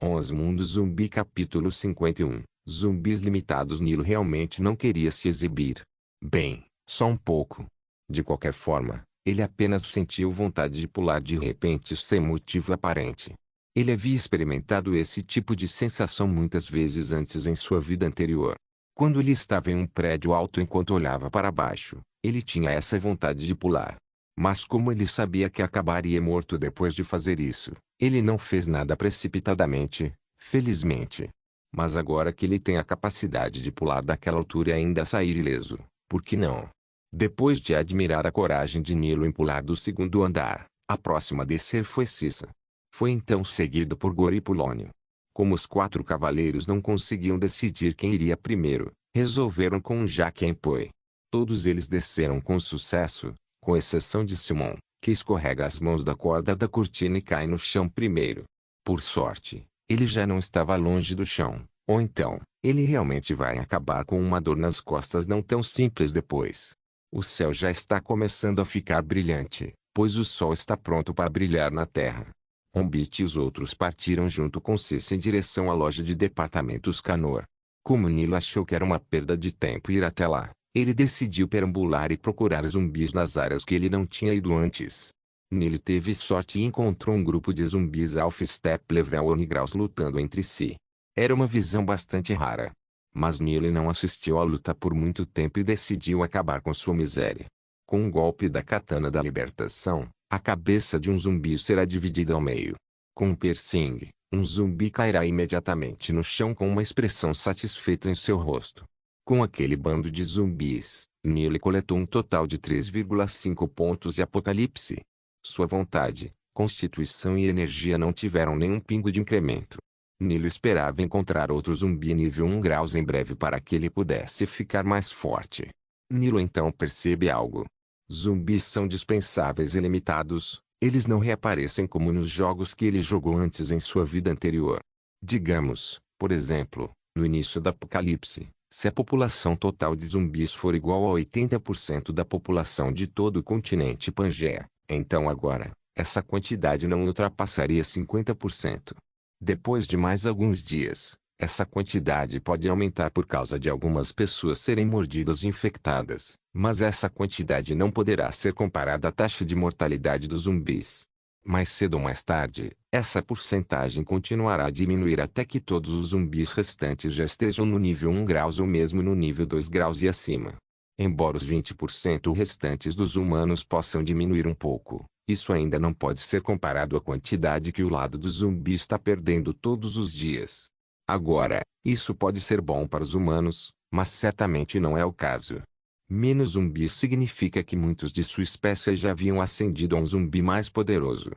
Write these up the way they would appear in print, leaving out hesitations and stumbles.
11 Mundo Zumbi Capítulo 51 Zumbis limitados. Nilo realmente não queria se exibir. Bem, só um pouco. De qualquer forma, ele apenas sentiu vontade de pular de repente sem motivo aparente. Ele havia experimentado esse tipo de sensação muitas vezes antes em sua vida anterior. Quando ele estava em um prédio alto enquanto olhava para baixo, ele tinha essa vontade de pular. Mas como ele sabia que acabaria morto depois de fazer isso, ele não fez nada precipitadamente, felizmente. Mas agora que ele tem a capacidade de pular daquela altura e ainda sair ileso, por que não? Depois de admirar a coragem de Nilo em pular do segundo andar, a próxima a descer foi Cissa. Foi então seguido por Gori e Polônio. Como os 4 cavaleiros não conseguiam decidir quem iria primeiro, resolveram com um já quem foi. Todos eles desceram com sucesso, com exceção de Simon, que escorrega as mãos da corda da cortina e cai no chão primeiro. Por sorte, ele já não estava longe do chão, ou então, ele realmente vai acabar com uma dor nas costas não tão simples depois. O céu já está começando a ficar brilhante, pois o sol está pronto para brilhar na terra. Hombit e os outros partiram junto com Cissa em direção à loja de departamentos Canor. Como Nilo achou que era uma perda de tempo ir até lá, ele decidiu perambular e procurar zumbis nas áreas que ele não tinha ido antes. Nilo teve sorte e encontrou um grupo de zumbis Alpha Step Level 1 graus lutando entre si. Era uma visão bastante rara. Mas Nilo não assistiu à luta por muito tempo e decidiu acabar com sua miséria. Com um golpe da katana da libertação, a cabeça de um zumbi será dividida ao meio. Com um piercing, um zumbi cairá imediatamente no chão com uma expressão satisfeita em seu rosto. Com aquele bando de zumbis, Nilo coletou um total de 3,5 pontos de apocalipse. Sua vontade, constituição e energia não tiveram nenhum pingo de incremento. Nilo esperava encontrar outro zumbi nível 1 graus em breve para que ele pudesse ficar mais forte. Nilo então percebe algo. Zumbis são dispensáveis e limitados, eles não reaparecem como nos jogos que ele jogou antes em sua vida anterior. Digamos, por exemplo, no início do Apocalipse, se a população total de zumbis for igual a 80% da população de todo o continente Pangeia, então agora, essa quantidade não ultrapassaria 50%. Depois de mais alguns dias, essa quantidade pode aumentar por causa de algumas pessoas serem mordidas e infectadas, mas essa quantidade não poderá ser comparada à taxa de mortalidade dos zumbis. Mais cedo ou mais tarde, essa porcentagem continuará a diminuir até que todos os zumbis restantes já estejam no nível 1 graus ou mesmo no nível 2 graus e acima. Embora os 20% restantes dos humanos possam diminuir um pouco, isso ainda não pode ser comparado à quantidade que o lado do zumbi está perdendo todos os dias. Agora, isso pode ser bom para os humanos, mas certamente não é o caso. Menos zumbis significa que muitos de sua espécie já haviam ascendido a um zumbi mais poderoso.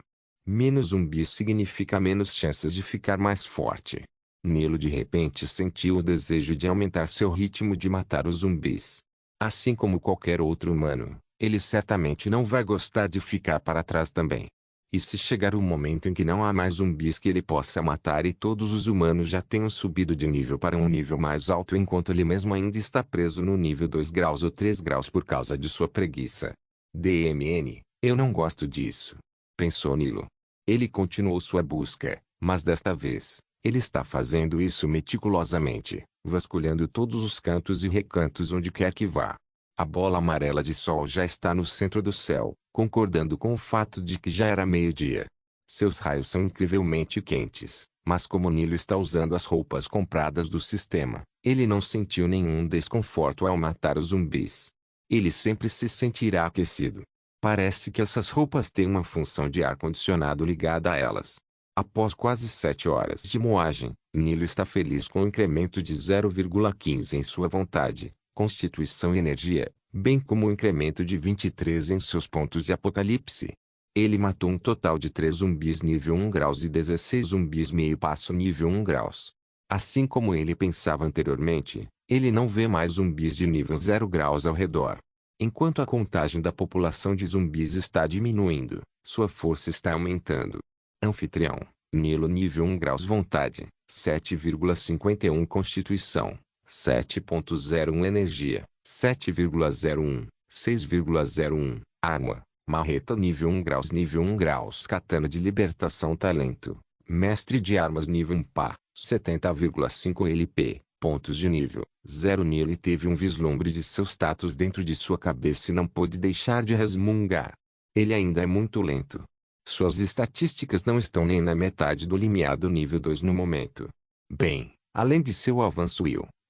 Menos zumbis significa menos chances de ficar mais forte. Nilo de repente sentiu o desejo de aumentar seu ritmo de matar os zumbis. Assim como qualquer outro humano, ele certamente não vai gostar de ficar para trás também. E se chegar o momento em que não há mais zumbis que ele possa matar e todos os humanos já tenham subido de nível para um nível mais alto enquanto ele mesmo ainda está preso no nível 2 graus ou 3 graus por causa de sua preguiça. DMN, eu não gosto disso. Pensou Nilo. Ele continuou sua busca, mas desta vez, ele está fazendo isso meticulosamente, vasculhando todos os cantos e recantos onde quer que vá. A bola amarela de sol já está no centro do céu, concordando com o fato de que já era meio-dia. Seus raios são incrivelmente quentes, mas como Nilo está usando as roupas compradas do sistema, ele não sentiu nenhum desconforto ao matar os zumbis. Ele sempre se sentirá aquecido. Parece que essas roupas têm uma função de ar-condicionado ligada a elas. Após quase 7 horas de moagem, Nilo está feliz com o incremento de 0,15 em sua vontade, constituição e energia, bem como o incremento de 23 em seus pontos de apocalipse. Ele matou um total de 3 zumbis nível 1 graus e 16 zumbis meio passo nível 1 graus. Assim como ele pensava anteriormente, ele não vê mais zumbis de nível 0 graus ao redor. Enquanto a contagem da população de zumbis está diminuindo, sua força está aumentando. Anfitrião, Nilo nível 1 graus vontade, 7,51 constituição, 7,01 energia, 7,01, 6,01, arma, marreta nível 1 graus katana de libertação talento, Mestre de armas nível 1 pá, 70,5 LP, pontos de nível 0. Nilo teve um vislumbre de seu status dentro de sua cabeça e não pôde deixar de resmungar. Ele ainda é muito lento. Suas estatísticas não estão nem na metade do limiar do nível 2 no momento. Bem, além de seu avanço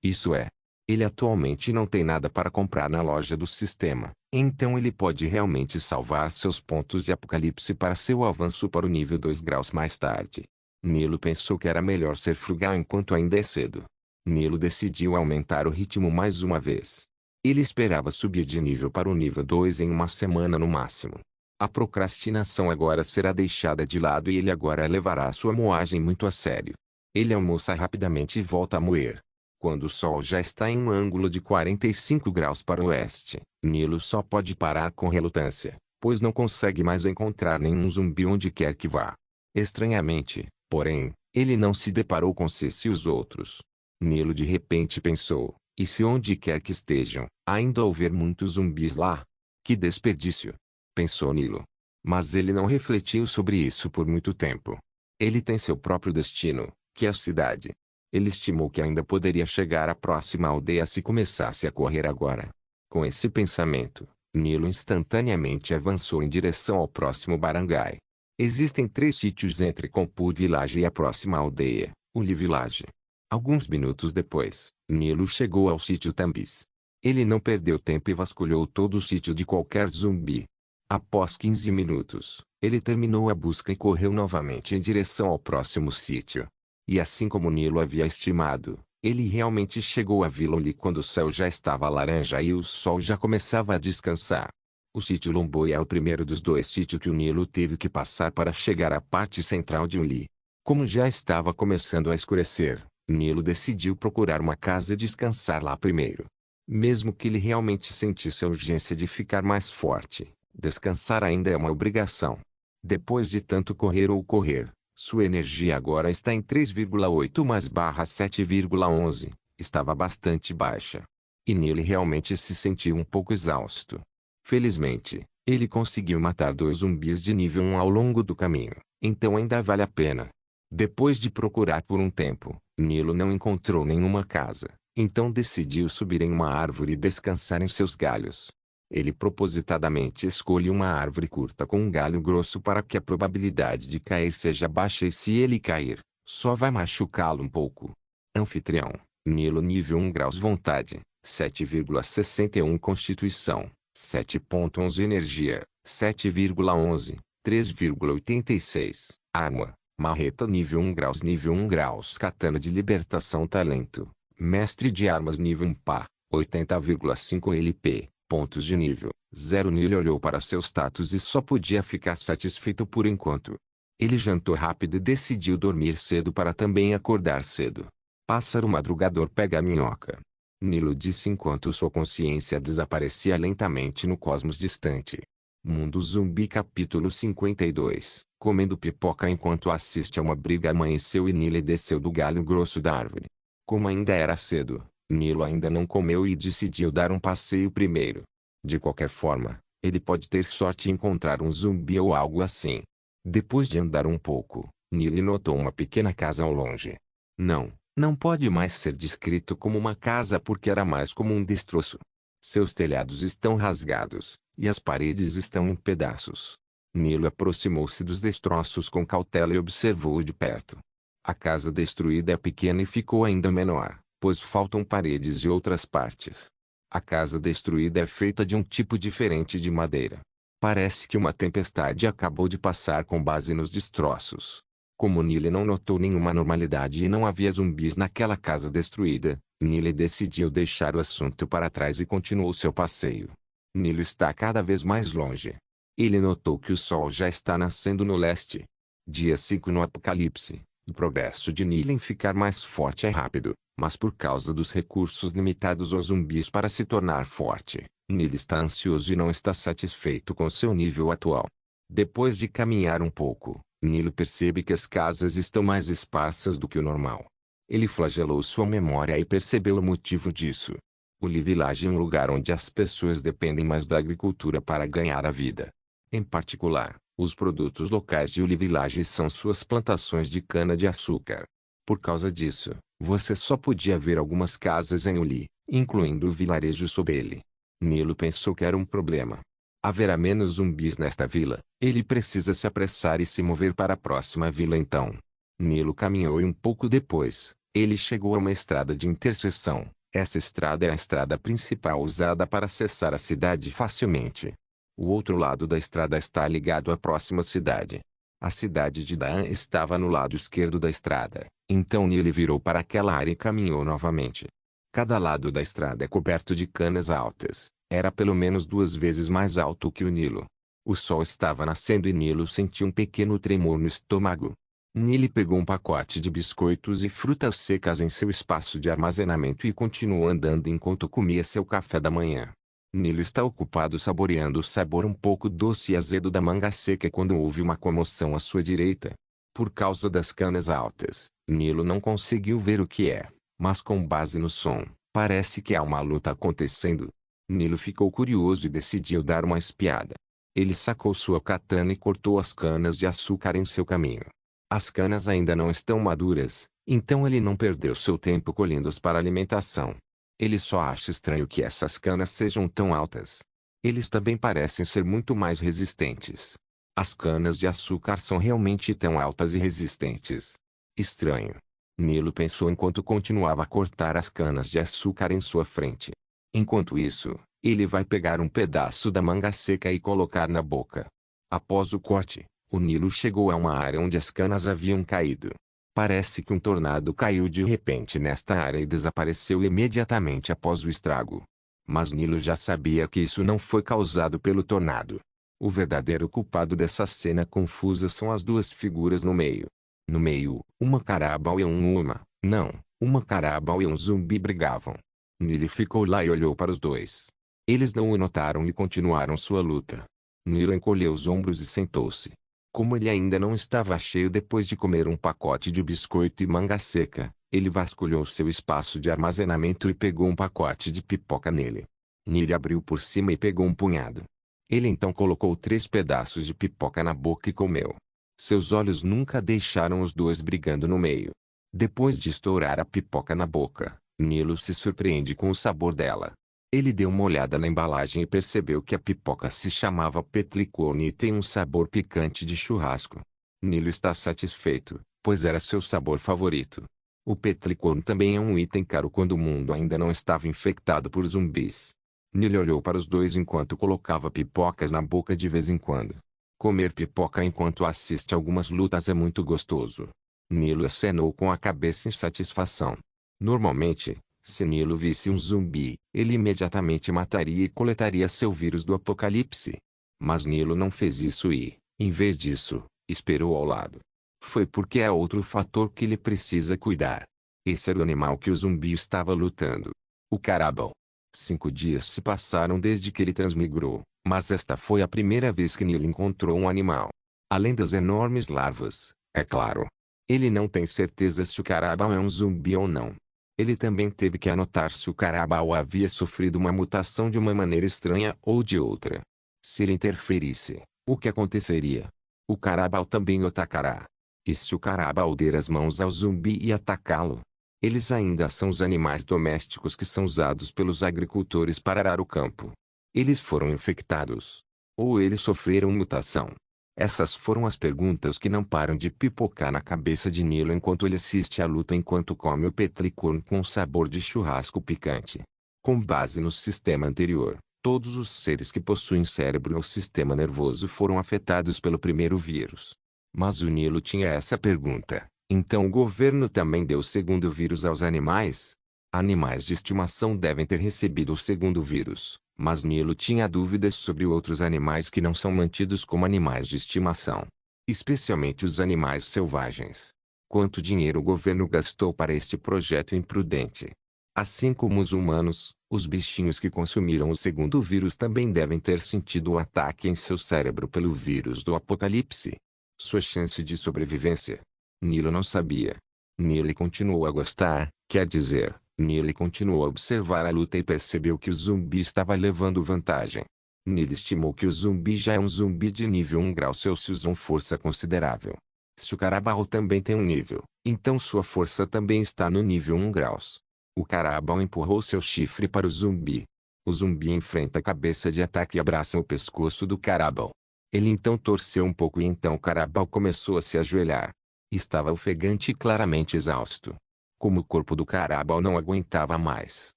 isso é, ele atualmente não tem nada para comprar na loja do sistema, então ele pode realmente salvar seus pontos de apocalipse para seu avanço para o nível 2 graus mais tarde. Nilo pensou que era melhor ser frugal enquanto ainda é cedo. Nilo decidiu aumentar o ritmo mais uma vez. Ele esperava subir de nível para o nível 2 em uma semana no máximo. A procrastinação agora será deixada de lado e ele agora levará sua moagem muito a sério. Ele almoça rapidamente e volta a moer. Quando o sol já está em um ângulo de 45 graus para o oeste, Nilo só pode parar com relutância, pois não consegue mais encontrar nenhum zumbi onde quer que vá. Estranhamente, porém, ele não se deparou com Cici e os outros. Nilo de repente pensou, e se onde quer que estejam, ainda houver muitos zumbis lá? Que desperdício! Pensou Nilo. Mas ele não refletiu sobre isso por muito tempo. Ele tem seu próprio destino, que é a cidade. Ele estimou que ainda poderia chegar à próxima aldeia se começasse a correr agora. Com esse pensamento, Nilo instantaneamente avançou em direção ao próximo barangay. Existem 3 sítios entre Compur Village e a próxima aldeia, o Lee Village. Alguns minutos depois, Nilo chegou ao sítio Tambis. Ele não perdeu tempo e vasculhou todo o sítio de qualquer zumbi. Após 15 minutos, ele terminou a busca e correu novamente em direção ao próximo sítio. E assim como Nilo havia estimado, ele realmente chegou à Vila Lee quando o céu já estava laranja e o sol já começava a descansar. O sítio Lomboy é o primeiro dos 2 sítios que o Nilo teve que passar para chegar à parte central de Uli. Como já estava começando a escurecer, Nilo decidiu procurar uma casa e descansar lá primeiro. Mesmo que ele realmente sentisse a urgência de ficar mais forte, descansar ainda é uma obrigação. Depois de tanto correr ou correr, sua energia agora está em 3,8 mais barra 7,11, estava bastante baixa. E Nilo realmente se sentiu um pouco exausto. Felizmente, ele conseguiu matar 2 zumbis de nível 1 ao longo do caminho, então ainda vale a pena. Depois de procurar por um tempo, Nilo não encontrou nenhuma casa, então decidiu subir em uma árvore e descansar em seus galhos. Ele propositadamente escolhe uma árvore curta com um galho grosso para que a probabilidade de cair seja baixa e se ele cair, só vai machucá-lo um pouco. Anfitrião, Nilo nível 1 graus vontade, 7,61 constituição, 7,11 energia, 7,11, 3,86, arma, marreta nível 1 graus katana de libertação talento, mestre de armas nível 1 pá, 80,5 LP. Pontos de nível 0. Nilo olhou para seu status e só podia ficar satisfeito por enquanto. Ele jantou rápido e decidiu dormir cedo para também acordar cedo. Pássaro madrugador pega a minhoca. Nilo disse enquanto sua consciência desaparecia lentamente no cosmos distante. Mundo Zumbi capítulo 52. Comendo pipoca enquanto assiste a uma briga amanheceu e Nilo desceu do galho grosso da árvore. Como ainda era cedo, Nilo ainda não comeu e decidiu dar um passeio primeiro. De qualquer forma, ele pode ter sorte e encontrar um zumbi ou algo assim. Depois de andar um pouco, Nilo notou uma pequena casa ao longe. Não pode mais ser descrito como uma casa porque era mais como um destroço. Seus telhados estão rasgados, e as paredes estão em pedaços. Nilo aproximou-se dos destroços com cautela e observou de perto. A casa destruída é pequena e ficou ainda menor, pois faltam paredes e outras partes. A casa destruída é feita de um tipo diferente de madeira. Parece que uma tempestade acabou de passar com base nos destroços. Como Nilo não notou nenhuma anormalidade e não havia zumbis naquela casa destruída, Nilo decidiu deixar o assunto para trás e continuou seu passeio. Nilo está cada vez mais longe. Ele notou que o sol já está nascendo no leste. Dia 5 no Apocalipse. O progresso de Nilo em ficar mais forte é rápido, mas por causa dos recursos limitados aos zumbis para se tornar forte, Nilo está ansioso e não está satisfeito com seu nível atual. Depois de caminhar um pouco, Nilo percebe que as casas estão mais esparsas do que o normal. Ele flagelou sua memória e percebeu o motivo disso. O Lee Village é um lugar onde as pessoas dependem mais da agricultura para ganhar a vida. Em particular, os produtos locais de Uli Village são suas plantações de cana-de-açúcar. Por causa disso, você só podia ver algumas casas em Uli, incluindo o vilarejo sob ele. Nilo pensou que era um problema. Haverá menos zumbis nesta vila. Ele precisa se apressar e se mover para a próxima vila então. Nilo caminhou e um pouco depois, ele chegou a uma estrada de interseção. Essa estrada é a estrada principal usada para acessar a cidade facilmente. O outro lado da estrada está ligado à próxima cidade. A cidade de Daan estava no lado esquerdo da estrada, então Nilo virou para aquela área e caminhou novamente. Cada lado da estrada é coberto de canas altas. Era pelo menos 2 vezes mais alto que o Nilo. O sol estava nascendo e Nilo sentiu um pequeno tremor no estômago. Nilo pegou um pacote de biscoitos e frutas secas em seu espaço de armazenamento e continuou andando enquanto comia seu café da manhã. Nilo está ocupado saboreando o sabor um pouco doce e azedo da manga seca quando houve uma comoção à sua direita. Por causa das canas altas, Nilo não conseguiu ver o que é, mas com base no som, parece que há uma luta acontecendo. Nilo ficou curioso e decidiu dar uma espiada. Ele sacou sua katana e cortou as canas de açúcar em seu caminho. As canas ainda não estão maduras, então ele não perdeu seu tempo colhendo-as para alimentação. Ele só acha estranho que essas canas sejam tão altas. Eles também parecem ser muito mais resistentes. As canas de açúcar são realmente tão altas e resistentes. Estranho. Nilo pensou enquanto continuava a cortar as canas de açúcar em sua frente. Enquanto isso, ele vai pegar um pedaço da manga seca e colocar na boca. Após o corte, o Nilo chegou a uma área onde as canas haviam caído. Parece que um tornado caiu de repente nesta área e desapareceu imediatamente após o estrago. Mas Nilo já sabia que isso não foi causado pelo tornado. O verdadeiro culpado dessa cena confusa são as duas figuras no meio. No meio, uma Carabao e uma Carabao e um zumbi brigavam. Nilo ficou lá e olhou para os dois. Eles não o notaram e continuaram sua luta. Nilo encolheu os ombros e sentou-se. Como ele ainda não estava cheio depois de comer um pacote de biscoito e manga seca, ele vasculhou seu espaço de armazenamento e pegou um pacote de pipoca nele. Nilo abriu por cima e pegou um punhado. Ele então colocou 3 pedaços de pipoca na boca e comeu. Seus olhos nunca deixaram os dois brigando no meio. Depois de estourar a pipoca na boca, Nilo se surpreende com o sabor dela. Ele deu uma olhada na embalagem e percebeu que a pipoca se chamava Petricorn e tem um sabor picante de churrasco. Nilo está satisfeito, pois era seu sabor favorito. O Petricorn também é um item caro quando o mundo ainda não estava infectado por zumbis. Nilo olhou para os dois enquanto colocava pipocas na boca de vez em quando. Comer pipoca enquanto assiste algumas lutas é muito gostoso. Nilo acenou com a cabeça em satisfação. Normalmente, se Nilo visse um zumbi, ele imediatamente mataria e coletaria seu vírus do apocalipse. Mas Nilo não fez isso e, em vez disso, esperou ao lado. Foi porque é outro fator que ele precisa cuidar. Esse era o animal que o zumbi estava lutando. O Carabao. 5 dias se passaram desde que ele transmigrou, mas esta foi a primeira vez que Nilo encontrou um animal. Além das enormes larvas, é claro. Ele não tem certeza se o Carabao é um zumbi ou não. Ele também teve que anotar se o Carabao havia sofrido uma mutação de uma maneira estranha ou de outra. Se ele interferisse, o que aconteceria? O Carabao também o atacará. E se o Carabao der as mãos ao zumbi e atacá-lo? Eles ainda são os animais domésticos que são usados pelos agricultores para arar o campo. Eles foram infectados. Ou eles sofreram mutação. Essas foram as perguntas que não param de pipocar na cabeça de Nilo enquanto ele assiste à luta enquanto come o petricorn com sabor de churrasco picante. Com base no sistema anterior, todos os seres que possuem cérebro ou sistema nervoso foram afetados pelo primeiro vírus. Mas o Nilo tinha essa pergunta, então o governo também deu o segundo vírus aos animais? Animais de estimação devem ter recebido o segundo vírus. Mas Nilo tinha dúvidas sobre outros animais que não são mantidos como animais de estimação. Especialmente os animais selvagens. Quanto dinheiro o governo gastou para este projeto imprudente? Assim como os humanos, os bichinhos que consumiram o segundo vírus também devem ter sentido o ataque em seu cérebro pelo vírus do apocalipse. Sua chance de sobrevivência? Nilo não sabia. Nilo continuou a gostar, quer dizer, Nilo continuou a observar a luta e percebeu que o zumbi estava levando vantagem. Neil estimou que o zumbi já é um zumbi de nível 1 grau Celsius, uma força considerável. Se o Carabao também tem um nível, então sua força também está no nível 1 graus. O Carabao empurrou seu chifre para o zumbi. O zumbi enfrenta a cabeça de ataque e abraça o pescoço do Carabao. Ele então torceu um pouco e então o Carabao começou a se ajoelhar. Estava ofegante e claramente exausto. Como o corpo do Carabao não aguentava mais,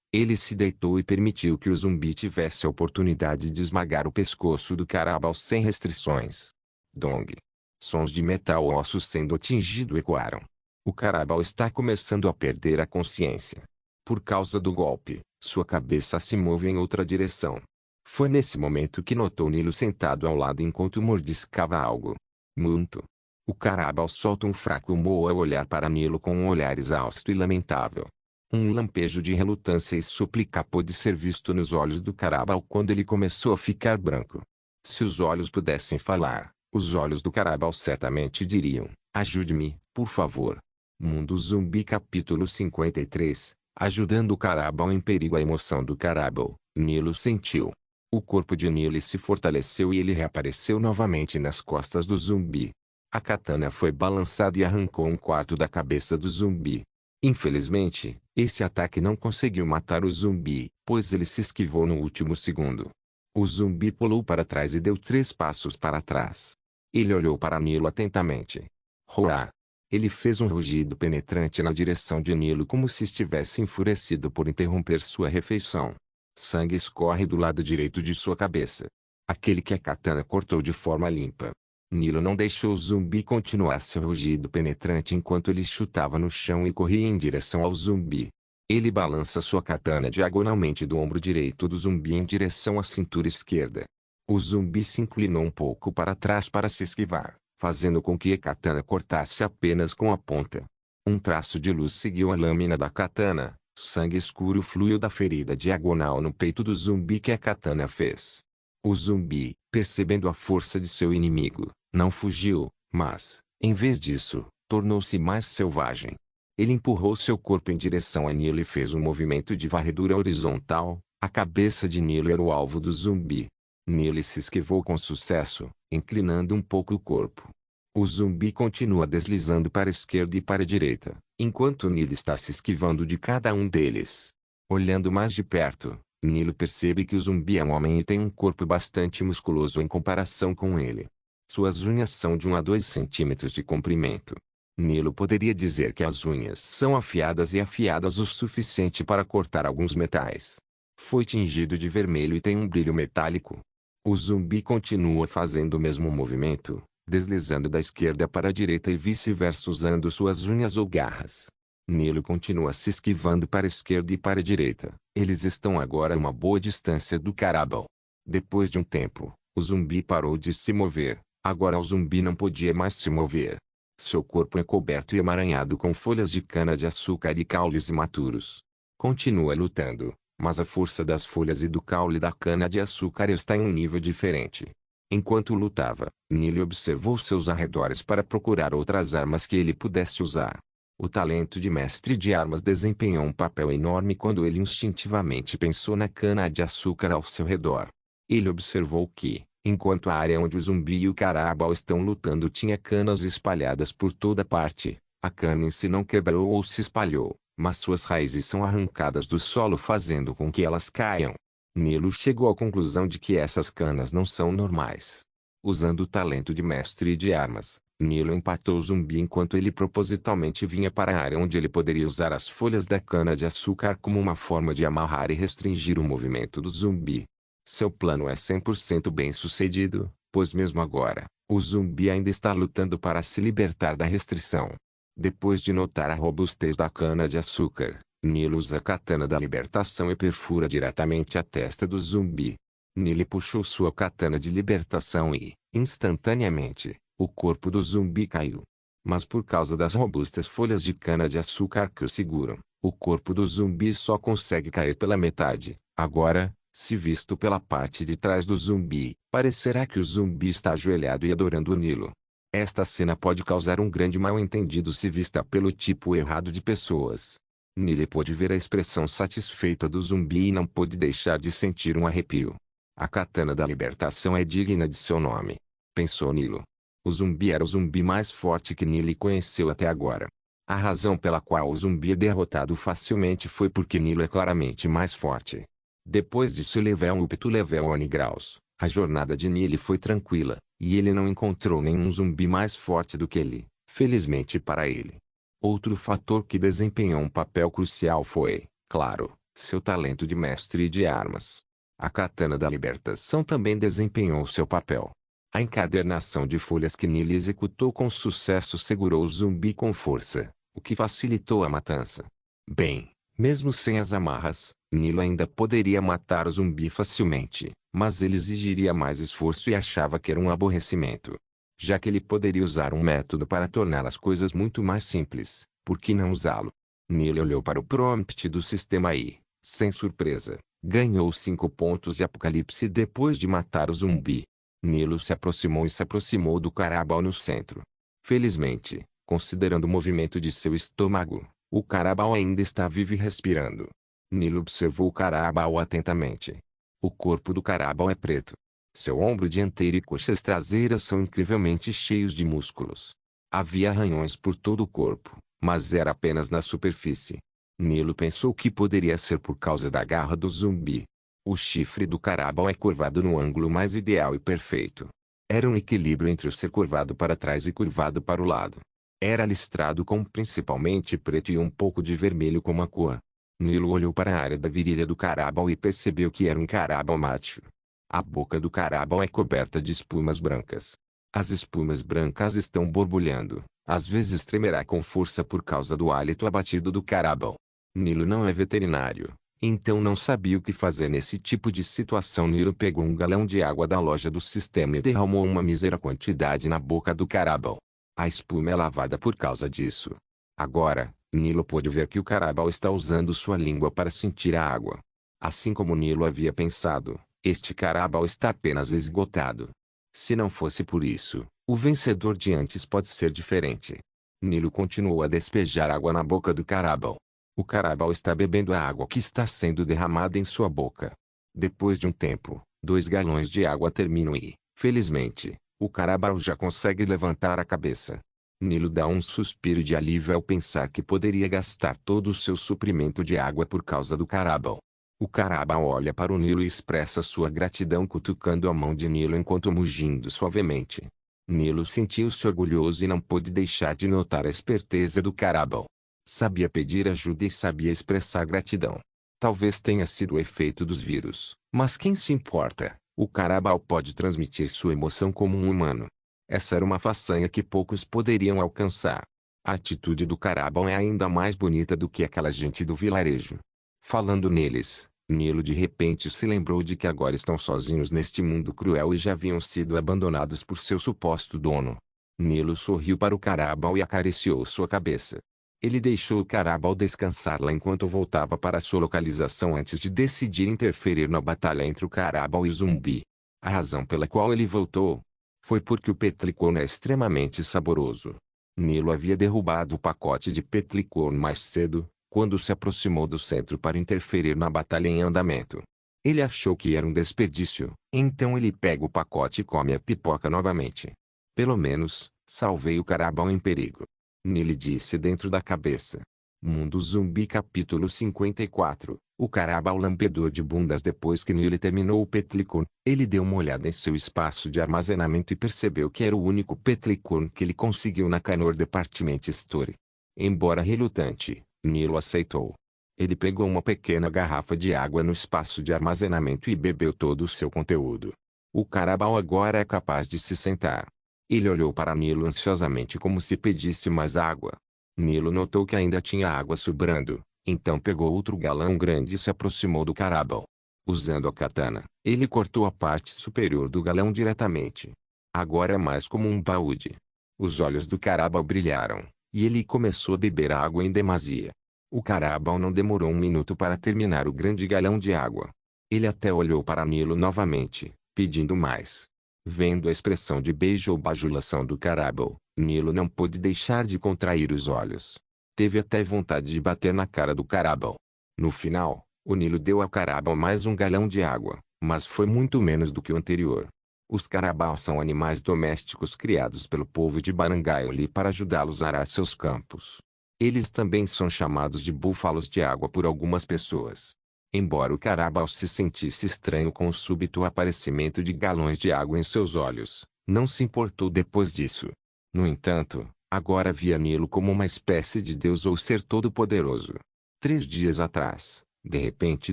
ele se deitou e permitiu que o zumbi tivesse a oportunidade de esmagar o pescoço do Carabao sem restrições. Dong. Sons de metal ou ossos sendo atingido ecoaram. O Carabao está começando a perder a consciência. Por causa do golpe, sua cabeça se move em outra direção. Foi nesse momento que notou Nilo sentado ao lado enquanto mordiscava algo. Muito. O Carabao solta um fraco moa ao olhar para Nilo com um olhar exausto e lamentável. Um lampejo de relutância e súplica pôde ser visto nos olhos do Carabao quando ele começou a ficar branco. Se os olhos pudessem falar, os olhos do Carabao certamente diriam: ajude-me, por favor. Mundo Zumbi capítulo 53. Ajudando o Carabao em perigo. A emoção do Carabao, Nilo sentiu. O corpo de Nilo se fortaleceu e ele reapareceu novamente nas costas do zumbi. A katana foi balançada e arrancou um quarto da cabeça do zumbi. Infelizmente, esse ataque não conseguiu matar o zumbi, pois ele se esquivou no último segundo. O zumbi pulou para trás e deu 3 passos para trás. Ele olhou para Nilo atentamente. Roar! Ele fez um rugido penetrante na direção de Nilo como se estivesse enfurecido por interromper sua refeição. Sangue escorre do lado direito de sua cabeça. Aquele que a katana cortou de forma limpa. Nilo não deixou o zumbi continuar seu rugido penetrante enquanto ele chutava no chão e corria em direção ao zumbi. Ele balança sua katana diagonalmente do ombro direito do zumbi em direção à cintura esquerda. O zumbi se inclinou um pouco para trás para se esquivar, fazendo com que a katana cortasse apenas com a ponta. Um traço de luz seguiu a lâmina da katana. Sangue escuro fluiu da ferida diagonal no peito do zumbi que a katana fez. O zumbi, percebendo a força de seu inimigo, não fugiu, mas, em vez disso, tornou-se mais selvagem. Ele empurrou seu corpo em direção a Nilo e fez um movimento de varredura horizontal. A cabeça de Nilo era o alvo do zumbi. Nilo se esquivou com sucesso, inclinando um pouco o corpo. O zumbi continua deslizando para a esquerda e para a direita, enquanto Nilo está se esquivando de cada um deles. Olhando mais de perto, Nilo percebe que o zumbi é um homem e tem um corpo bastante musculoso em comparação com ele. Suas unhas são de 1 a 2 centímetros de comprimento. Nilo poderia dizer que as unhas são afiadas e afiadas o suficiente para cortar alguns metais. Foi tingido de vermelho e tem um brilho metálico. O zumbi continua fazendo o mesmo movimento, deslizando da esquerda para a direita e vice-versa usando suas unhas ou garras. Nilo continua se esquivando para a esquerda e para a direita. Eles estão agora a uma boa distância do Carabao. Depois de um tempo, o zumbi parou de se mover. Agora o zumbi não podia mais se mover. Seu corpo é coberto e emaranhado com folhas de cana-de-açúcar e caules imaturos. Continua lutando, mas a força das folhas e do caule da cana-de-açúcar está em um nível diferente. Enquanto lutava, Nilo observou seus arredores para procurar outras armas que ele pudesse usar. O talento de mestre de armas desempenhou um papel enorme quando ele instintivamente pensou na cana-de-açúcar ao seu redor. Ele observou que, enquanto a área onde o zumbi e o Carabao estão lutando tinha canas espalhadas por toda parte, a cana em si não quebrou ou se espalhou, mas suas raízes são arrancadas do solo fazendo com que elas caiam. Nilo chegou à conclusão de que essas canas não são normais. Usando o talento de mestre de armas, Nilo empatou o zumbi enquanto ele propositalmente vinha para a área onde ele poderia usar as folhas da cana-de-açúcar como uma forma de amarrar e restringir o movimento do zumbi. Seu plano é 100% bem-sucedido, pois mesmo agora, o zumbi ainda está lutando para se libertar da restrição. Depois de notar a robustez da cana-de-açúcar, Nilo usa a katana da libertação e perfura diretamente a testa do zumbi. Nilo puxou sua katana de libertação e, instantaneamente, o corpo do zumbi caiu. Mas por causa das robustas folhas de cana-de-açúcar que o seguram, o corpo do zumbi só consegue cair pela metade. Agora, se visto pela parte de trás do zumbi, parecerá que o zumbi está ajoelhado e adorando o Nilo. Esta cena pode causar um grande mal-entendido se vista pelo tipo errado de pessoas. Nilo pôde ver a expressão satisfeita do zumbi e não pôde deixar de sentir um arrepio. A katana da libertação é digna de seu nome, pensou Nilo. O zumbi era o zumbi mais forte que Nilo conheceu até agora. A razão pela qual o zumbi é derrotado facilmente foi porque Nilo é claramente mais forte. Depois disso level 1 to level 1 graus, a jornada de Nilo foi tranquila, e ele não encontrou nenhum zumbi mais forte do que ele, felizmente para ele. Outro fator que desempenhou um papel crucial foi, claro, seu talento de mestre de armas. A katana da libertação também desempenhou seu papel. A encadernação de folhas que Nilo executou com sucesso segurou o zumbi com força, o que facilitou a matança. Bem, mesmo sem as amarras, Nilo ainda poderia matar o zumbi facilmente, mas ele exigiria mais esforço e achava que era um aborrecimento. Já que ele poderia usar um método para tornar as coisas muito mais simples, por que não usá-lo? Nilo olhou para o prompt do sistema e, sem surpresa, ganhou 5 pontos de apocalipse depois de matar o zumbi. Nilo se aproximou do Carabao no centro. Felizmente, considerando o movimento de seu estômago, o Carabao ainda está vivo e respirando. Nilo observou o Carabao atentamente. O corpo do Carabao é preto. Seu ombro dianteiro e coxas traseiras são incrivelmente cheios de músculos. Havia arranhões por todo o corpo, mas era apenas na superfície. Nilo pensou que poderia ser por causa da garra do zumbi. O chifre do Carabao é curvado no ângulo mais ideal e perfeito. Era um equilíbrio entre o ser curvado para trás e curvado para o lado. Era listrado com principalmente preto e um pouco de vermelho como a cor. Nilo olhou para a área da virilha do Carabao e percebeu que era um Carabao macho. A boca do Carabao é coberta de espumas brancas. As espumas brancas estão borbulhando, às vezes tremerá com força por causa do hálito abatido do Carabao. Nilo não é veterinário, então não sabia o que fazer nesse tipo de situação. Nilo pegou um galão de água da loja do sistema e derramou uma mísera quantidade na boca do Carabao. A espuma é lavada por causa disso. Agora, Nilo pôde ver que o Carabao está usando sua língua para sentir a água. Assim como Nilo havia pensado, este Carabao está apenas esgotado. Se não fosse por isso, o vencedor de antes pode ser diferente. Nilo continuou a despejar água na boca do Carabao. O Carabao está bebendo a água que está sendo derramada em sua boca. Depois de um tempo, 2 galões de água terminam e, felizmente, o Carabao já consegue levantar a cabeça. Nilo dá um suspiro de alívio ao pensar que poderia gastar todo o seu suprimento de água por causa do Carabao. O Carabao olha para o Nilo e expressa sua gratidão cutucando a mão de Nilo enquanto mugindo suavemente. Nilo sentiu-se orgulhoso e não pôde deixar de notar a esperteza do Carabao. Sabia pedir ajuda e sabia expressar gratidão. Talvez tenha sido o efeito dos vírus, mas quem se importa? O Carabao pode transmitir sua emoção como um humano. Essa era uma façanha que poucos poderiam alcançar. A atitude do Carabao é ainda mais bonita do que aquela gente do vilarejo. Falando neles, Nilo de repente se lembrou de que agora estão sozinhos neste mundo cruel e já haviam sido abandonados por seu suposto dono. Nilo sorriu para o Carabao e acariciou sua cabeça. Ele deixou o Carabao descansar lá enquanto voltava para sua localização antes de decidir interferir na batalha entre o Carabao e o zumbi. A razão pela qual ele voltou foi porque o Petricorn é extremamente saboroso. Nilo havia derrubado o pacote de Petricorn mais cedo, quando se aproximou do centro para interferir na batalha em andamento. Ele achou que era um desperdício, então ele pega o pacote e come a pipoca novamente. Pelo menos, salvei o Carabao em perigo. Nilo disse dentro da cabeça. Mundo Zumbi capítulo 54. O Carabao lambedor de bundas. Depois que Nilo terminou o Petricorn, ele deu uma olhada em seu espaço de armazenamento e percebeu que era o único Petricorn que ele conseguiu na Canor Department Store. Embora relutante, Nilo aceitou. Ele pegou uma pequena garrafa de água no espaço de armazenamento e bebeu todo o seu conteúdo. O Carabao agora é capaz de se sentar. Ele olhou para Nilo ansiosamente como se pedisse mais água. Nilo notou que ainda tinha água sobrando, então pegou outro galão grande e se aproximou do Carabao. Usando a katana, ele cortou a parte superior do galão diretamente. Agora é mais como um baúde. Os olhos do Carabao brilharam, e ele começou a beber água em demasia. O Carabao não demorou um minuto para terminar o grande galão de água. Ele até olhou para Nilo novamente, pedindo mais. Vendo a expressão de beijo ou bajulação do Carabao, Nilo não pôde deixar de contrair os olhos. Teve até vontade de bater na cara do Carabao. No final, o Nilo deu ao Carabao mais um galão de água, Mas foi muito menos do que o anterior. Os carabaus são animais domésticos criados pelo povo de Barangay para ajudá-los a arar seus campos. Eles também são chamados de búfalos de água por algumas pessoas. Embora o carabao se sentisse estranho com o súbito aparecimento de galões de água em seus olhos, não se importou depois disso. No entanto, agora via Nilo como uma espécie de Deus ou ser todo-poderoso. 3 dias atrás, de repente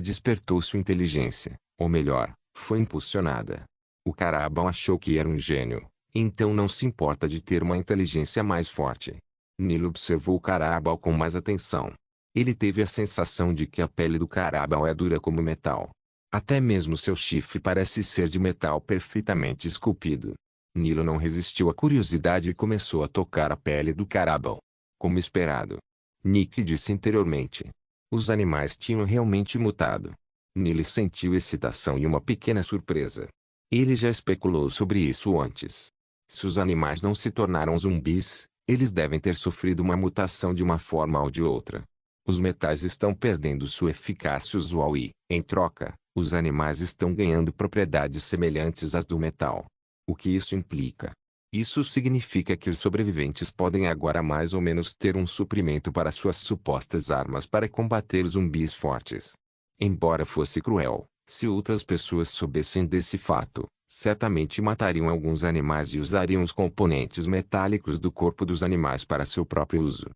despertou sua inteligência, ou melhor, foi impulsionada. O carabao achou que era um gênio, então não se importa de ter uma inteligência mais forte. Nilo observou o carabao com mais atenção. Ele teve a sensação de que a pele do carabao é dura como metal. Até mesmo seu chifre parece ser de metal perfeitamente esculpido. Nilo não resistiu à curiosidade e começou a tocar a pele do carabao. Como esperado, Nick disse interiormente. Os animais tinham realmente mutado. Nilo sentiu excitação e uma pequena surpresa. Ele já especulou sobre isso antes. Se os animais não se tornaram zumbis, eles devem ter sofrido uma mutação de uma forma ou de outra. Os metais estão perdendo sua eficácia usual e, em troca, os animais estão ganhando propriedades semelhantes às do metal. O que isso implica? Isso significa que os sobreviventes podem agora mais ou menos ter um suprimento para suas supostas armas para combater zumbis fortes. Embora fosse cruel, se outras pessoas soubessem desse fato, certamente matariam alguns animais e usariam os componentes metálicos do corpo dos animais para seu próprio uso.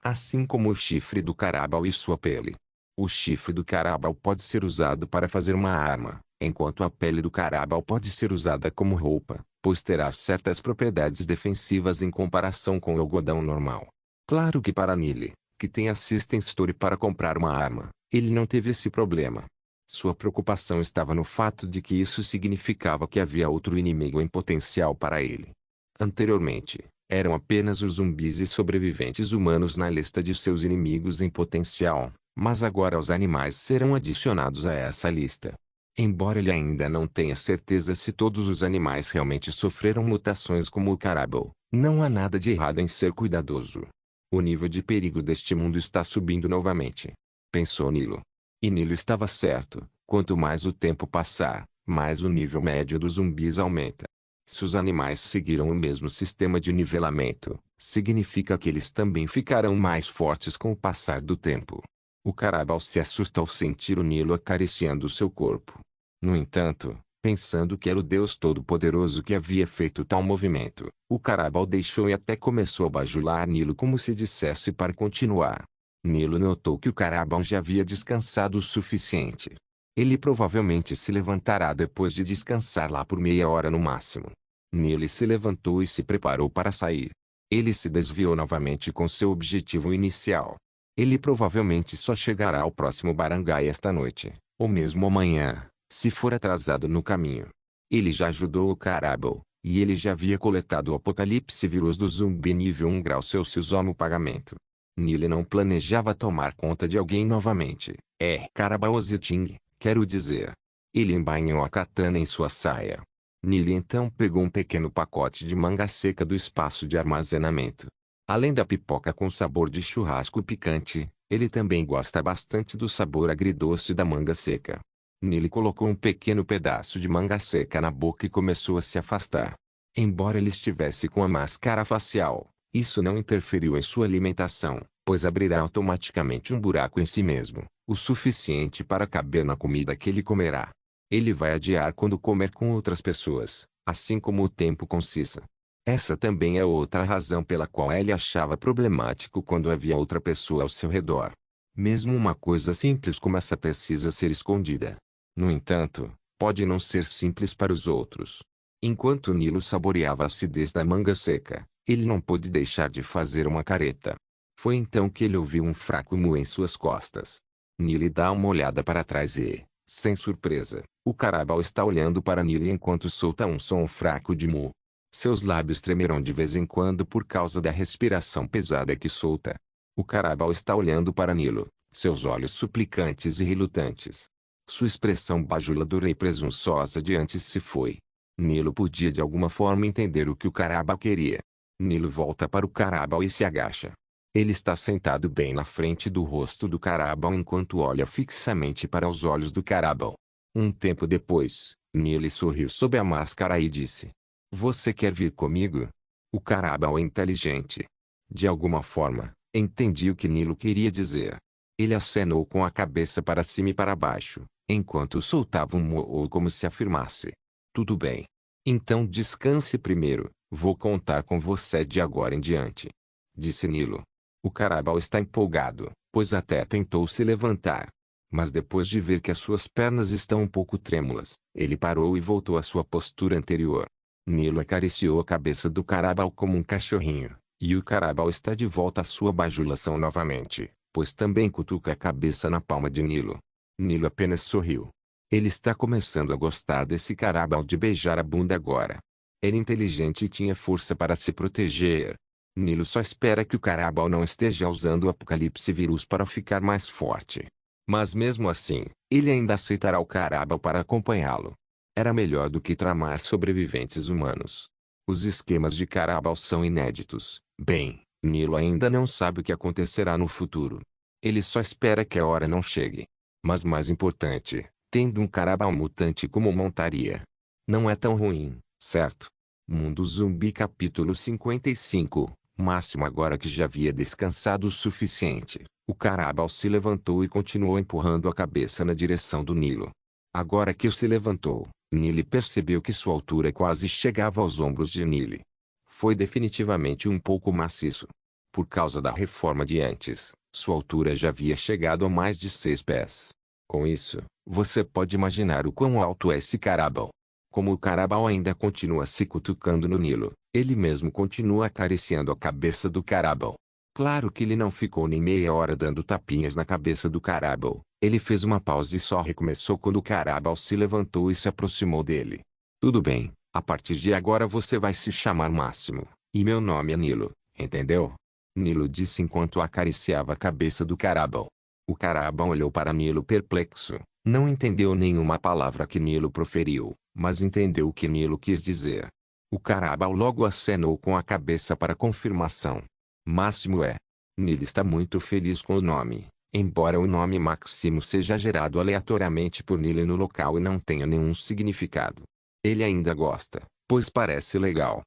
Assim como o chifre do carabao e sua pele. O chifre do carabao pode ser usado para fazer uma arma, enquanto a pele do carabao pode ser usada como roupa, pois terá certas propriedades defensivas em comparação com o algodão normal. Claro que para Nile, que tem Assistance Store para comprar uma arma, ele não teve esse problema. Sua preocupação estava no fato de que isso significava que havia outro inimigo em potencial para ele. Anteriormente, eram apenas os zumbis e sobreviventes humanos na lista de seus inimigos em potencial, mas agora os animais serão adicionados a essa lista. Embora ele ainda não tenha certeza se todos os animais realmente sofreram mutações como o carabao, não há nada de errado em ser cuidadoso. O nível de perigo deste mundo está subindo novamente, pensou Nilo. E Nilo estava certo, quanto mais o tempo passar, mais o nível médio dos zumbis aumenta. Se os animais seguiram o mesmo sistema de nivelamento, significa que eles também ficarão mais fortes com o passar do tempo. O carabao se assusta ao sentir o Nilo acariciando seu corpo. No entanto, pensando que era o Deus Todo-Poderoso que havia feito tal movimento, o carabao deixou e até começou a bajular Nilo como se dissesse para continuar. Nilo notou que o carabao já havia descansado o suficiente. Ele provavelmente se levantará depois de descansar lá por meia hora no máximo. Nilo se levantou e se preparou para sair. Ele se desviou novamente com seu objetivo inicial. Ele provavelmente só chegará ao próximo barangay esta noite, ou mesmo amanhã, se for atrasado no caminho. Ele já ajudou o carabao, e ele já havia coletado o apocalipse vírus do zumbi nível 1 grau Celsius no pagamento. Nilo não planejava tomar conta de alguém novamente. Carabaoziting, quero dizer. Ele embainhou a katana em sua saia. Nilo então pegou um pequeno pacote de manga seca do espaço de armazenamento. Além da pipoca com sabor de churrasco picante, ele também gosta bastante do sabor agridoce da manga seca. Nilo colocou um pequeno pedaço de manga seca na boca e começou a se afastar. Embora ele estivesse com a máscara facial, isso não interferiu em sua alimentação, pois abrirá automaticamente um buraco em si mesmo, o suficiente para caber na comida que ele comerá. Ele vai adiar quando comer com outras pessoas, assim como o tempo com Cissa. Essa também é outra razão pela qual ele achava problemático quando havia outra pessoa ao seu redor. Mesmo uma coisa simples como essa precisa ser escondida. No entanto, pode não ser simples para os outros. Enquanto Nilo saboreava a acidez da manga seca, ele não pôde deixar de fazer uma careta. Foi então que ele ouviu um fraco mu em suas costas. Nilo dá uma olhada para trás e, sem surpresa, o carabao está olhando para Nilo enquanto solta um som fraco de mu. Seus lábios tremerão de vez em quando por causa da respiração pesada que solta. O carabao está olhando para Nilo, seus olhos suplicantes e relutantes. Sua expressão bajuladora e presunçosa de antes se foi. Nilo podia de alguma forma entender o que o carabao queria. Nilo volta para o carabao e se agacha. Ele está sentado bem na frente do rosto do carabao enquanto olha fixamente para os olhos do carabao. Um tempo depois, Nilo sorriu sob a máscara e disse: Você quer vir comigo? O Carabao é inteligente. De alguma forma, entendi o que Nilo queria dizer. Ele acenou com a cabeça para cima e para baixo, enquanto soltava um moo como se afirmasse: Tudo bem. Então descanse primeiro, vou contar com você de agora em diante. Disse Nilo. O Carabao está empolgado, pois até tentou se levantar. Mas depois de ver que as suas pernas estão um pouco trêmulas, ele parou e voltou à sua postura anterior. Nilo acariciou a cabeça do Carabao como um cachorrinho, e o Carabao está de volta à sua bajulação novamente, pois também cutuca a cabeça na palma de Nilo. Nilo apenas sorriu. Ele está começando a gostar desse Carabao de beijar a bunda agora. Era inteligente e tinha força para se proteger. Nilo só espera que o Carabao não esteja usando o Apocalipse Vírus para ficar mais forte. Mas mesmo assim, ele ainda aceitará o Carabao para acompanhá-lo. Era melhor do que tramar sobreviventes humanos. Os esquemas de Carabao são inéditos. Bem, Nilo ainda não sabe o que acontecerá no futuro. Ele só espera que a hora não chegue. Mas mais importante, tendo um Carabao mutante como montaria. Não é tão ruim, certo? Mundo Zumbi capítulo 55. Máximo agora que já havia descansado o suficiente, o Carabao se levantou e continuou empurrando a cabeça na direção do Nilo. Agora que se levantou, Nilo percebeu que sua altura quase chegava aos ombros de Nilo. Foi definitivamente um pouco maciço. Por causa da reforma de antes, sua altura já havia chegado a mais de 6 pés. Com isso, você pode imaginar o quão alto é esse Carabao. Como o Carabao ainda continua se cutucando no Nilo, ele mesmo continua acariciando a cabeça do Carabao. Claro que ele não ficou nem meia hora dando tapinhas na cabeça do Carabao. Ele fez uma pausa e só recomeçou quando o Carabao se levantou e se aproximou dele. Tudo bem, a partir de agora você vai se chamar Máximo, e meu nome é Nilo, entendeu? Nilo disse enquanto acariciava a cabeça do Carabao. O Carabao olhou para Nilo perplexo. Não entendeu nenhuma palavra que Nilo proferiu, mas entendeu o que Nilo quis dizer. O Carabao logo acenou com a cabeça para confirmação. Máximo é. Nilo está muito feliz com o nome, embora o nome Máximo seja gerado aleatoriamente por Nilo no local e não tenha nenhum significado. Ele ainda gosta, pois parece legal.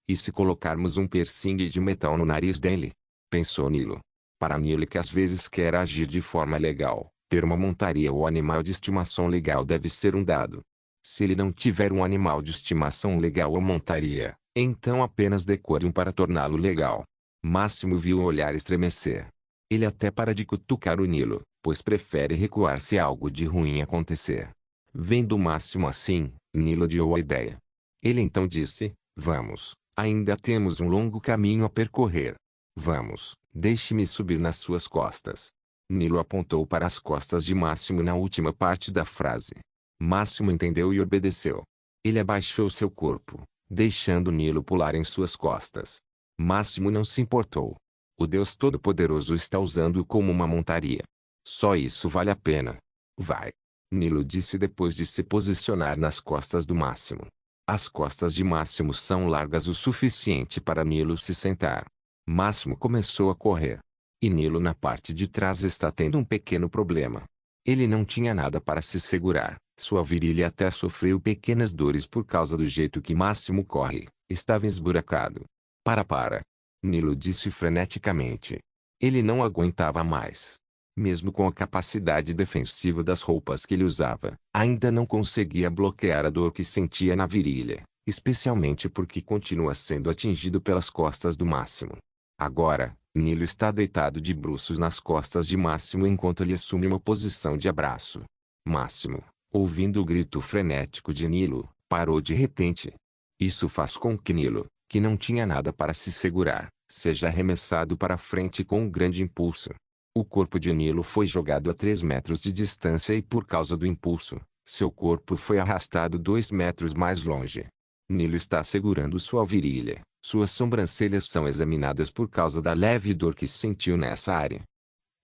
E se colocarmos um piercing de metal no nariz dele? Pensou Nilo. Para Nilo que às vezes quer agir de forma legal, ter uma montaria ou animal de estimação legal deve ser um dado. Se ele não tiver um animal de estimação legal ou montaria, então apenas decore um para torná-lo legal. Máximo viu o olhar estremecer. Ele até para de cutucar o Nilo, pois prefere recuar se algo de ruim acontecer. Vendo o Máximo assim, Nilo odiou a ideia. Ele então disse: Vamos, ainda temos um longo caminho a percorrer. Vamos, deixe-me subir nas suas costas. Nilo apontou para as costas de Máximo na última parte da frase. Máximo entendeu e obedeceu. Ele abaixou seu corpo, deixando Nilo pular em suas costas. Máximo não se importou. O Deus Todo-Poderoso está usando-o como uma montaria. Só isso vale a pena. Vai. Nilo disse depois de se posicionar nas costas do Máximo. As costas de Máximo são largas o suficiente para Nilo se sentar. Máximo começou a correr. E Nilo na parte de trás está tendo um pequeno problema. Ele não tinha nada para se segurar. Sua virilha até sofreu pequenas dores por causa do jeito que Máximo corre. Estava esburacado. Para! Nilo disse freneticamente. Ele não aguentava mais. Mesmo com a capacidade defensiva das roupas que ele usava, ainda não conseguia bloquear a dor que sentia na virilha, especialmente porque continua sendo atingido pelas costas do Máximo. Agora, Nilo está deitado de bruços nas costas de Máximo enquanto ele assume uma posição de abraço. Máximo, ouvindo o grito frenético de Nilo, parou de repente. Isso faz com que Nilo, que não tinha nada para se segurar, seja arremessado para frente com um grande impulso. O corpo de Nilo foi jogado a 3 metros de distância e por causa do impulso, seu corpo foi arrastado 2 metros mais longe. Nilo está segurando sua virilha, suas sobrancelhas são examinadas por causa da leve dor que sentiu nessa área.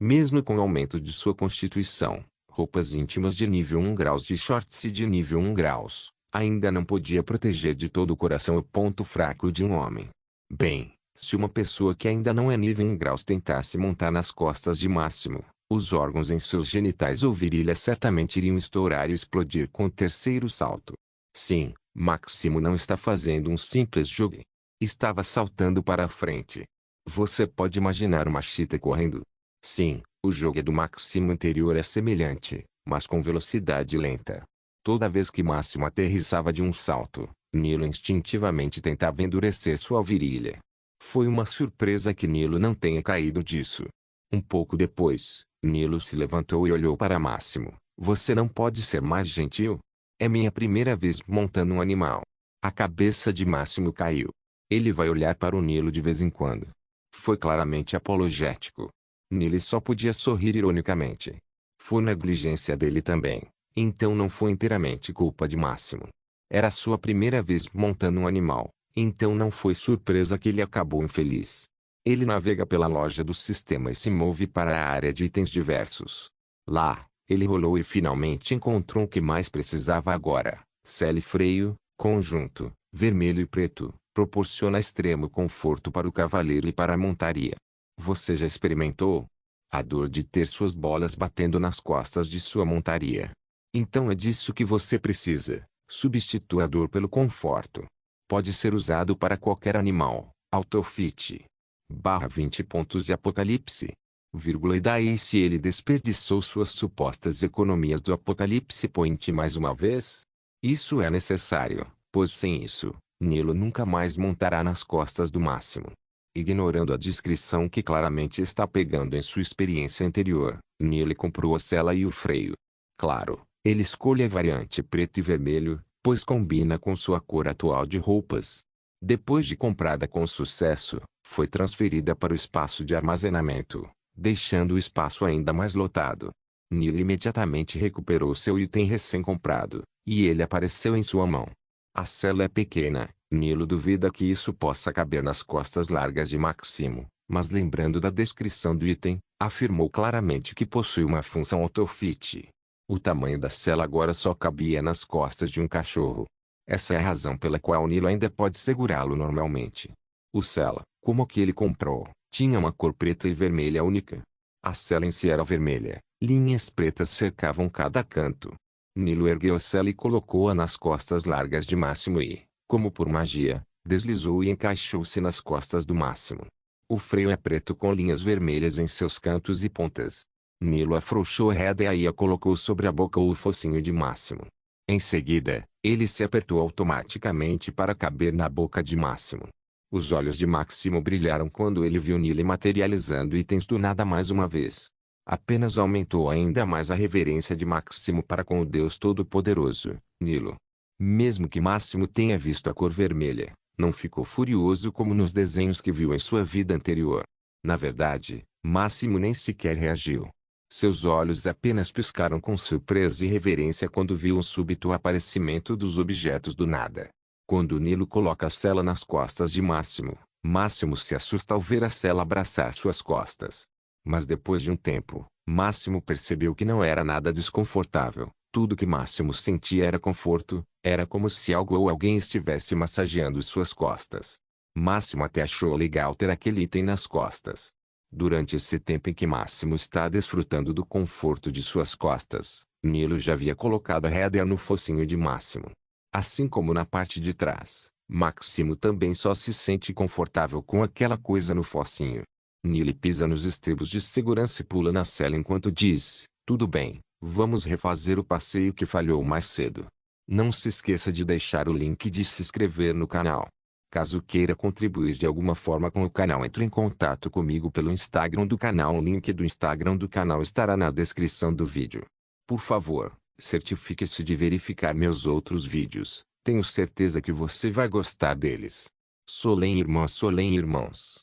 Mesmo com o aumento de sua constituição, roupas íntimas de nível 1 graus e shorts de nível 1 graus, ainda não podia proteger de todo o coração o ponto fraco de um homem. Bem, se uma pessoa que ainda não é nível 1 graus tentasse montar nas costas de Máximo, Os órgãos em seus genitais ou virilha certamente iriam estourar e explodir com o terceiro salto. Sim, Máximo não está fazendo um simples jogo. Estava saltando para a frente. Você pode imaginar uma chita correndo? Sim, o jogo do Máximo anterior é semelhante, mas com velocidade lenta. Toda vez que Máximo aterrissava de um salto, Nilo instintivamente tentava endurecer sua virilha. Foi uma surpresa que Nilo não tenha caído disso. Um pouco depois, Nilo se levantou e olhou para Máximo. Você não pode ser mais gentil? É minha primeira vez montando um animal. A cabeça de Máximo caiu. Ele vai olhar para o Nilo de vez em quando. Foi claramente apologético. Nilo só podia sorrir ironicamente. Foi negligência dele também. Então não foi inteiramente culpa de Máximo. Era sua primeira vez montando um animal, então não foi surpresa que ele acabou infeliz. Ele navega pela loja do sistema e se move para a área de itens diversos. Lá, ele rolou e finalmente encontrou o que mais precisava agora. Sela e freio, conjunto, vermelho e preto, proporciona extremo conforto para o cavaleiro e para a montaria. Você já experimentou a dor de ter suas bolas batendo nas costas de sua montaria? Então é disso que você precisa. Substitua a dor pelo conforto. Pode ser usado para qualquer animal. Autofit. /20 pontos de Apocalipse. E daí se ele desperdiçou suas supostas economias do Apocalipse Point mais uma vez? Isso é necessário, pois sem isso, Nilo nunca mais montará nas costas do Máximo. Ignorando a descrição que claramente está pegando em sua experiência anterior, Nilo comprou a sela e o freio. Claro, ele escolhe a variante preto e vermelho, pois combina com sua cor atual de roupas. Depois de comprada com sucesso, foi transferida para o espaço de armazenamento, deixando o espaço ainda mais lotado. Nilo imediatamente recuperou seu item recém-comprado, e ele apareceu em sua mão. A sela é pequena, Nilo duvida que isso possa caber nas costas largas de Máximo, mas lembrando da descrição do item, afirmou claramente que possui uma função autofit. O tamanho da sela agora só cabia nas costas de um cachorro. Essa é a razão pela qual Nilo ainda pode segurá-lo normalmente. O sela, como o que ele comprou, tinha uma cor preta e vermelha única. A sela em si era vermelha, linhas pretas cercavam cada canto. Nilo ergueu a sela e colocou-a nas costas largas de Máximo e, como por magia, deslizou e encaixou-se nas costas do Máximo. O freio é preto com linhas vermelhas em seus cantos e pontas. Nilo afrouxou a rédea e a colocou sobre a boca ou o focinho de Máximo. Em seguida, ele se apertou automaticamente para caber na boca de Máximo. Os olhos de Máximo brilharam quando ele viu Nilo materializando itens do nada mais uma vez. Apenas aumentou ainda mais a reverência de Máximo para com o Deus Todo-Poderoso, Nilo. Mesmo que Máximo tenha visto a cor vermelha, não ficou furioso como nos desenhos que viu em sua vida anterior. Na verdade, Máximo nem sequer reagiu. Seus olhos apenas piscaram com surpresa e reverência quando viu o súbito aparecimento dos objetos do nada. Quando Nilo coloca a sela nas costas de Máximo, Máximo se assusta ao ver a sela abraçar suas costas. Mas depois de um tempo, Máximo percebeu que não era nada desconfortável. Tudo que Máximo sentia era conforto, era como se algo ou alguém estivesse massageando suas costas. Máximo até achou legal ter aquele item nas costas. Durante esse tempo em que Máximo está desfrutando do conforto de suas costas, Nilo já havia colocado a rédea no focinho de Máximo. Assim como na parte de trás, Máximo também só se sente confortável com aquela coisa no focinho. Nilo pisa nos estribos de segurança e pula na sela enquanto diz, tudo bem, vamos refazer o passeio que falhou mais cedo. Não se esqueça de deixar o link de se inscrever no canal. Caso queira contribuir de alguma forma com o canal, entre em contato comigo pelo Instagram do canal. O link do Instagram do canal estará na descrição do vídeo. Por favor, certifique-se de verificar meus outros vídeos. Tenho certeza que você vai gostar deles. Solém irmãos.